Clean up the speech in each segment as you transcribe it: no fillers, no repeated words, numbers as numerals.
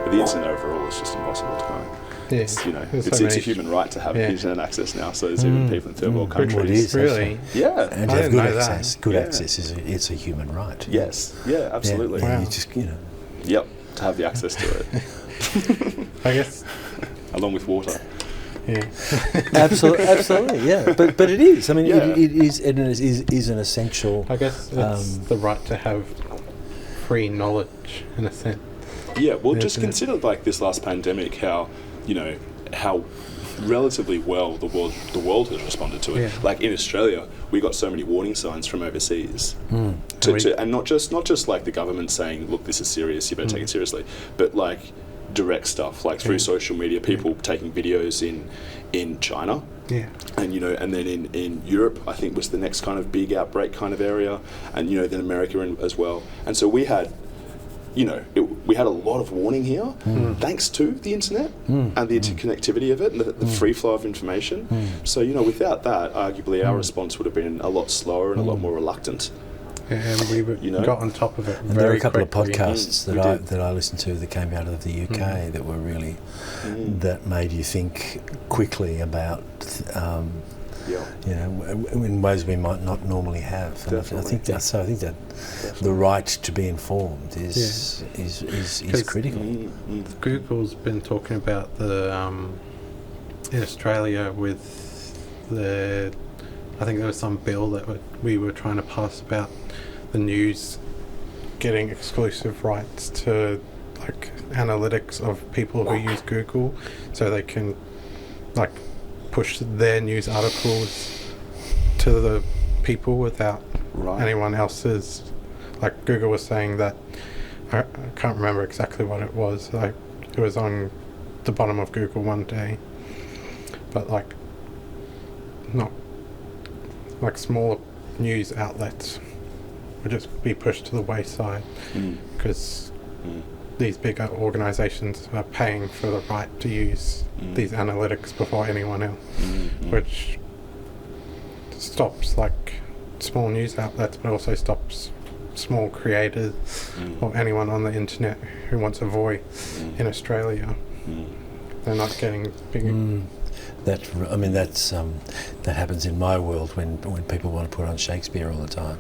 But the internet overall is just impossible to know. Yeah, It's a human right to have internet access now. So there's even people in third world countries. Well, it is, really? Yeah. And I to have didn't good know access. that. Good access it's a human right. Yes. Yeah. Absolutely. Yeah, Wow. you just Yep. To have the access to it, I guess. along with water. Yeah. absolutely, yeah. But it is. I mean, Yeah. it is an essential. I guess it's the right to have free knowledge in a sense. Yeah. Well, just consider like this last pandemic, how how relatively well the world has responded to it. Yeah. Like in Australia, we got so many warning signs from overseas, and not just like the government saying, "Look, this is serious. You better take it seriously," but like direct stuff, like through social media, people taking videos in China. Yeah. And and then in Europe, I think was the next kind of big outbreak kind of area, and then America as well. And so we had. We had a lot of warning here, thanks to the internet and the interconnectivity of it, and the free flow of information. So, without that, arguably our response would have been a lot slower and a lot more reluctant. Yeah, and we got on top of it. And there are a couple quickly. of podcasts that I listened to that came out of the UK that were really that made you think quickly about. In ways we might not normally have. And I think that the right to be informed is critical. Google's been talking about the in Australia with I think there was some bill that we were trying to pass about the news getting exclusive rights to like analytics of people who use Google, so they can like push their news articles to the people without anyone else's. Like Google was saying that, I can't remember exactly what it was, like it was on the bottom of Google one day, but like not like smaller news outlets would just be pushed to the wayside because these bigger organisations are paying for the right to use these analytics before anyone else, which stops like small news outlets, but also stops small creators or anyone on the internet who wants a voice in Australia. They're not getting big. That happens in my world when people want to put on Shakespeare all the time.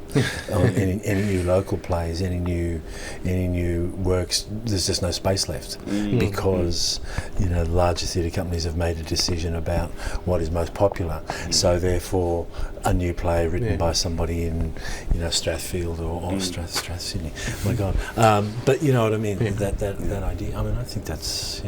Any new local plays, any new works, there's just no space left because the larger theatre companies have made a decision about what is most popular. So therefore, a new play written by somebody in Strathfield or Strath Sydney. Oh my God! But you know what I mean? That idea. I mean, I think that's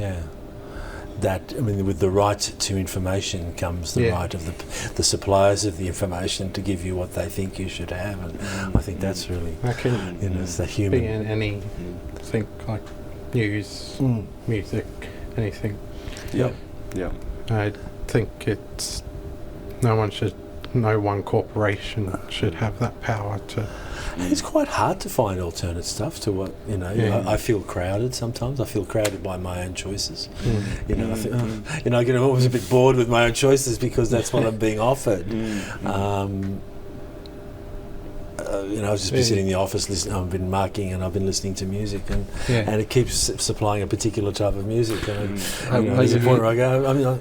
with the right to information comes the right of the suppliers of the information to give you what they think you should have, and I think that's really it's the human. Be in anything like news, music, anything. Yeah. I think it's no one corporation should have that power to. It's quite hard to find alternate stuff to what I feel crowded sometimes. I feel crowded by my own choices. I think, I get always a bit bored with my own choices because that's what I'm being offered. I've just been sitting in the office listening. I've been marking and I've been listening to music, and it keeps supplying a particular type of music. And there's a point where I go. Are you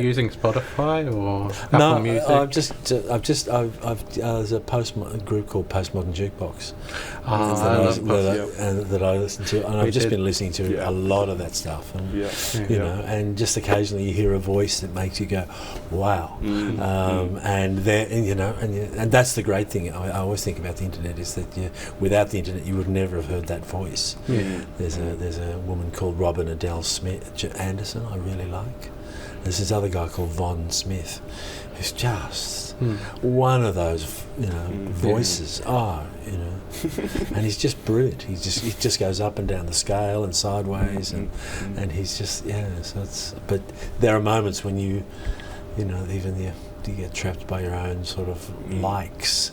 using Spotify or Apple Music? There's a group called Postmodern Jukebox that I listen to, and I've just been listening to a lot of that stuff. And and just occasionally you hear a voice that makes you go, "Wow!" And that's the great thing. I always think about the internet is that without the internet you would never have heard that voice. There's a woman called Robin Adele Anderson I really like. There's this other guy called Von Smith who's just one of those voices. And he's just brilliant. He just goes up and down the scale and sideways and he's just so it's, but there are moments when you get trapped by your own sort of likes.